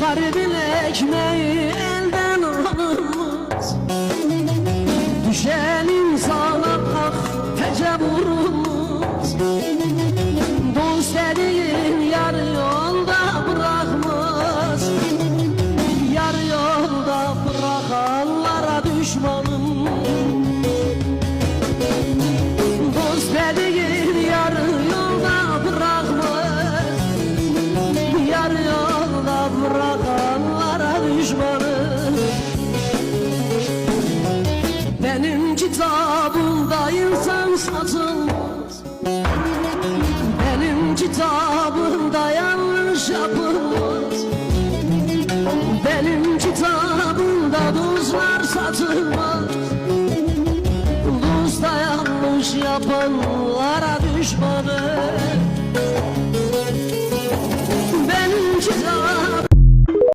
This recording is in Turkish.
Garibin ekmeği elden alınmaz. Düşen insana ah tece vurulmaz. Dost dediğin yarı yolda bırakmaz. Yarı yolda bırakanlara düşmanım. Dost dediğin yarı yolda bırakmaz. Yarı yolda bırakanlara düşmanım. Benim kitabımda insan satılmaz. Benim kitabımda yanlış yapılmaz. Benim kitabımda dostlar satılmaz.